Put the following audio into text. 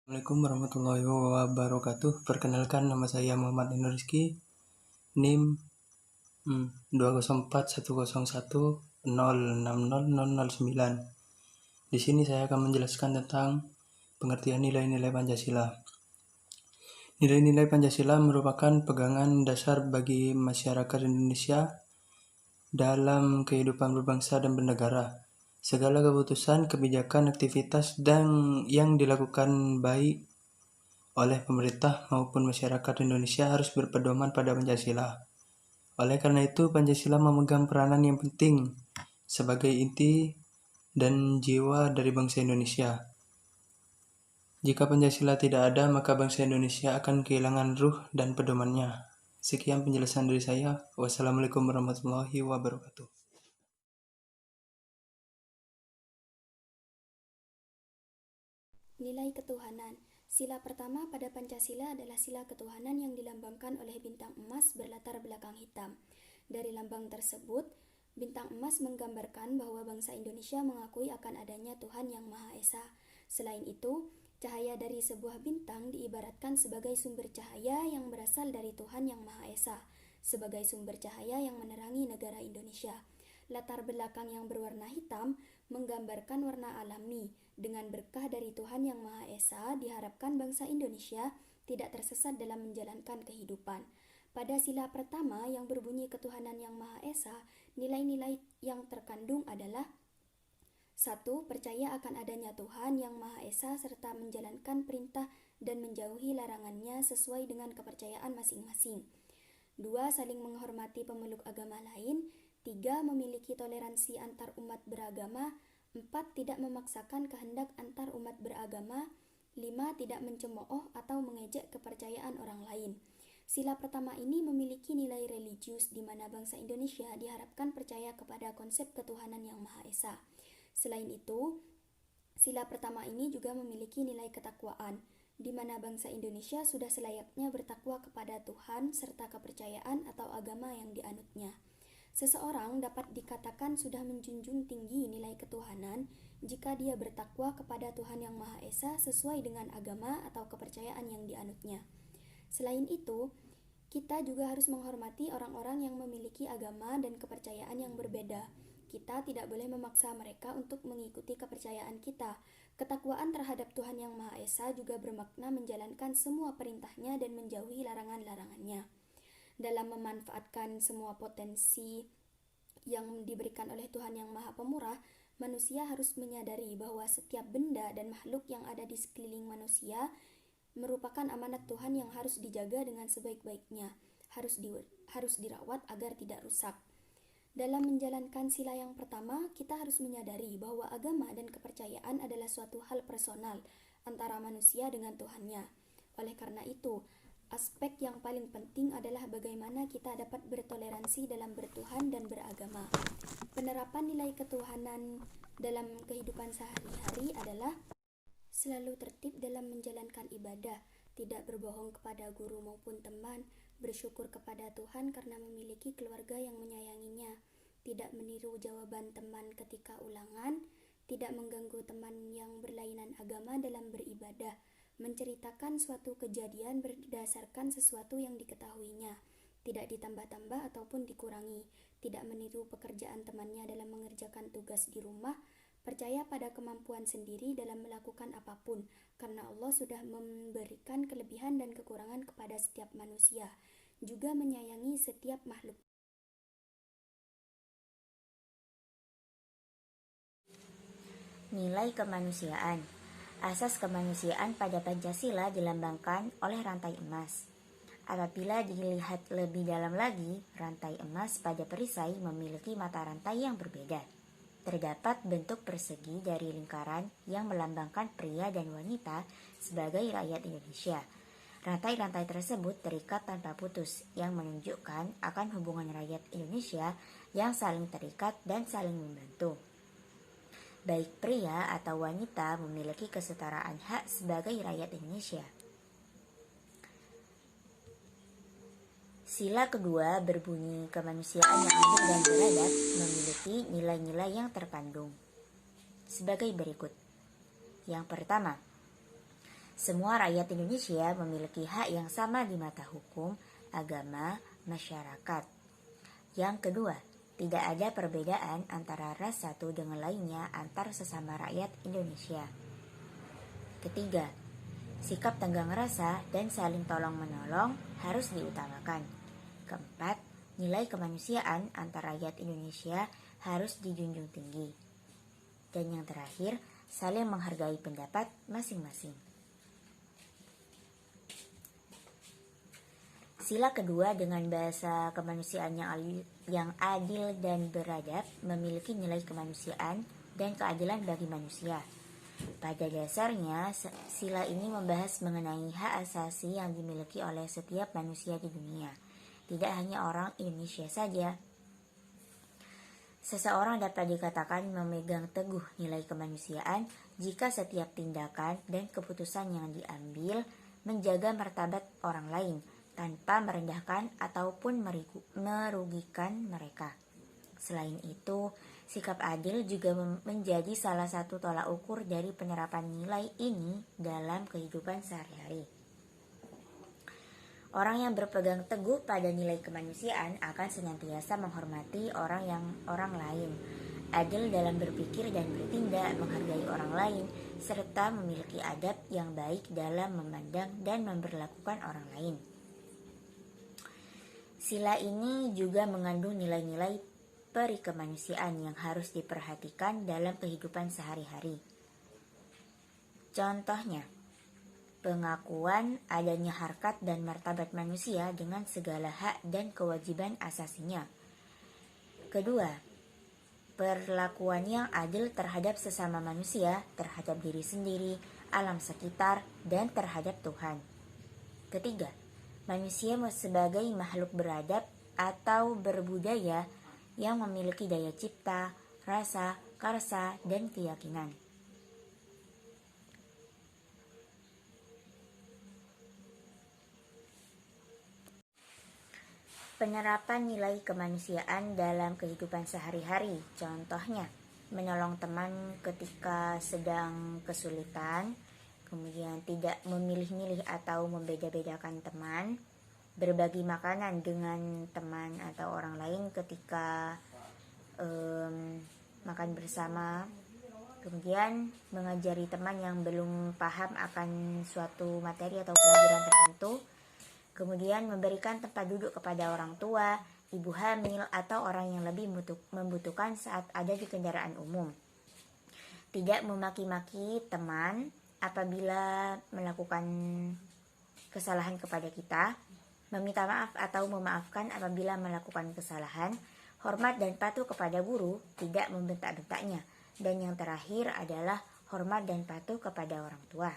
Assalamualaikum warahmatullahi wabarakatuh. Perkenalkan, nama saya Muhammad Nur Rizky, NIM 2041110600009. Di sini saya akan menjelaskan tentang pengertian nilai-nilai Pancasila. Nilai-nilai Pancasila merupakan pegangan dasar bagi masyarakat Indonesia dalam kehidupan berbangsa dan bernegara. Segala keputusan, kebijakan, aktivitas yang dilakukan baik oleh pemerintah maupun masyarakat Indonesia harus berpedoman pada Pancasila. Oleh karena itu, Pancasila memegang peranan yang penting sebagai inti dan jiwa dari bangsa Indonesia. Jika Pancasila tidak ada, maka bangsa Indonesia akan kehilangan ruh dan pedomannya. Sekian penjelasan dari saya. Wassalamualaikum warahmatullahi wabarakatuh. Nilai ketuhanan. Sila pertama pada Pancasila adalah sila ketuhanan yang dilambangkan oleh bintang emas berlatar belakang hitam. Dari lambang tersebut, bintang emas menggambarkan bahwa bangsa Indonesia mengakui akan adanya Tuhan yang Maha Esa. Selain itu, cahaya dari sebuah bintang diibaratkan sebagai sumber cahaya yang berasal dari Tuhan yang Maha Esa, sebagai sumber cahaya yang menerangi negara Indonesia. Latar belakang yang berwarna hitam menggambarkan warna alami. Dengan berkah dari Tuhan yang Maha Esa, diharapkan bangsa Indonesia tidak tersesat dalam menjalankan kehidupan. Pada sila pertama yang berbunyi ketuhanan yang Maha Esa, nilai-nilai yang terkandung adalah 1. Percaya akan adanya Tuhan yang Maha Esa serta menjalankan perintah dan menjauhi larangannya sesuai dengan kepercayaan masing-masing. 2. Saling menghormati pemeluk agama lain. 3. Memiliki toleransi antar umat beragama. 4. Tidak memaksakan kehendak antar umat beragama. 5. Tidak mencemooh atau mengejek kepercayaan orang lain. Sila pertama ini memiliki nilai religius di mana bangsa Indonesia diharapkan percaya kepada konsep ketuhanan yang Maha Esa. Selain itu, sila pertama ini juga memiliki nilai ketakwaan, di mana bangsa Indonesia sudah selayaknya bertakwa kepada Tuhan serta kepercayaan atau agama yang dianutnya. Seseorang dapat dikatakan sudah menjunjung tinggi nilai ketuhanan jika dia bertakwa kepada Tuhan yang Maha Esa sesuai dengan agama atau kepercayaan yang dianutnya. Selain itu, kita juga harus menghormati orang-orang yang memiliki agama dan kepercayaan yang berbeda. Kita tidak boleh memaksa mereka untuk mengikuti kepercayaan kita. Ketakwaan terhadap Tuhan yang Maha Esa juga bermakna menjalankan semua perintahnya dan menjauhi larangan-larangannya. Dalam memanfaatkan semua potensi yang diberikan oleh Tuhan yang Maha Pemurah, manusia harus menyadari bahwa setiap benda dan makhluk yang ada di sekeliling manusia merupakan amanat Tuhan yang harus dijaga dengan sebaik-baiknya, harus dirawat agar tidak rusak. Dalam menjalankan sila yang pertama, kita harus menyadari bahwa agama dan kepercayaan adalah suatu hal personal antara manusia dengan Tuhannya. Oleh karena itu, aspek yang paling penting adalah bagaimana kita dapat bertoleransi dalam bertuhan dan beragama. Penerapan nilai ketuhanan dalam kehidupan sehari-hari adalah selalu tertib dalam menjalankan ibadah, tidak berbohong kepada guru maupun teman, bersyukur kepada Tuhan karena memiliki keluarga yang menyayanginya, tidak meniru jawaban teman ketika ulangan, tidak mengganggu teman yang berlainan agama dalam beribadah, menceritakan suatu kejadian berdasarkan sesuatu yang diketahuinya, tidak ditambah-tambah ataupun dikurangi, tidak meniru pekerjaan temannya dalam mengerjakan tugas di rumah, percaya pada kemampuan sendiri dalam melakukan apapun, karena Allah sudah memberikan kelebihan dan kekurangan kepada setiap manusia, juga menyayangi setiap makhluk. Nilai kemanusiaan. Asas kemanusiaan pada Pancasila dilambangkan oleh rantai emas. Apabila dilihat lebih dalam lagi, rantai emas pada perisai memiliki mata rantai yang berbeda. Terdapat bentuk persegi dari lingkaran yang melambangkan pria dan wanita sebagai rakyat Indonesia. Rantai-rantai tersebut terikat tanpa putus, yang menunjukkan akan hubungan rakyat Indonesia yang saling terikat dan saling membantu. Baik pria atau wanita memiliki kesetaraan hak sebagai rakyat Indonesia. Sila kedua berbunyi kemanusiaan yang adil dan beradab memiliki nilai-nilai yang terkandung sebagai berikut. Yang pertama, Semua rakyat Indonesia memiliki hak yang sama di mata hukum, agama, masyarakat. Yang kedua, tidak ada perbedaan antara ras satu dengan lainnya antar sesama rakyat Indonesia. Ketiga, sikap tenggang rasa dan saling tolong-menolong harus diutamakan. Keempat, nilai kemanusiaan antar rakyat Indonesia harus dijunjung tinggi. Dan yang terakhir, saling menghargai pendapat masing-masing. Sila kedua dengan bahasa kemanusiaan yang adil dan beradab memiliki nilai kemanusiaan dan keadilan bagi manusia. Pada dasarnya, sila ini membahas mengenai hak asasi yang dimiliki oleh setiap manusia di dunia, tidak hanya orang Indonesia saja. Seseorang dapat dikatakan memegang teguh nilai kemanusiaan jika setiap tindakan dan keputusan yang diambil menjaga martabat orang lain tanpa merendahkan ataupun merugikan mereka. Selain itu, sikap adil juga menjadi salah satu tolak ukur dari penerapan nilai ini dalam kehidupan sehari-hari. Orang yang berpegang teguh pada nilai kemanusiaan akan senantiasa menghormati orang lain, adil dalam berpikir dan bertindak, menghargai orang lain, serta memiliki adab yang baik dalam memandang dan memperlakukan orang lain. Sila ini juga mengandung nilai-nilai perikemanusiaan yang harus diperhatikan dalam kehidupan sehari-hari. Contohnya, pengakuan adanya harkat dan martabat manusia dengan segala hak dan kewajiban asasinya. Kedua, perlakuan yang adil terhadap sesama manusia, terhadap diri sendiri, alam sekitar, dan terhadap Tuhan. Ketiga, manusia sebagai makhluk beradab atau berbudaya yang memiliki daya cipta, rasa, karsa, dan keyakinan. Penerapan nilai kemanusiaan dalam kehidupan sehari-hari, contohnya menolong teman ketika sedang kesulitan, kemudian tidak memilih-milih atau membeda-bedakan teman, berbagi makanan dengan teman atau orang lain ketika makan bersama, kemudian mengajari teman yang belum paham akan suatu materi atau pelajaran tertentu, kemudian memberikan tempat duduk kepada orang tua, ibu hamil, atau orang yang lebih membutuhkan saat ada di kendaraan umum. Tidak memaki-maki teman apabila melakukan kesalahan kepada kita, meminta maaf atau memaafkan apabila melakukan kesalahan, hormat dan patuh kepada guru, tidak membentak-bentaknya, dan yang terakhir adalah hormat dan patuh kepada orang tua.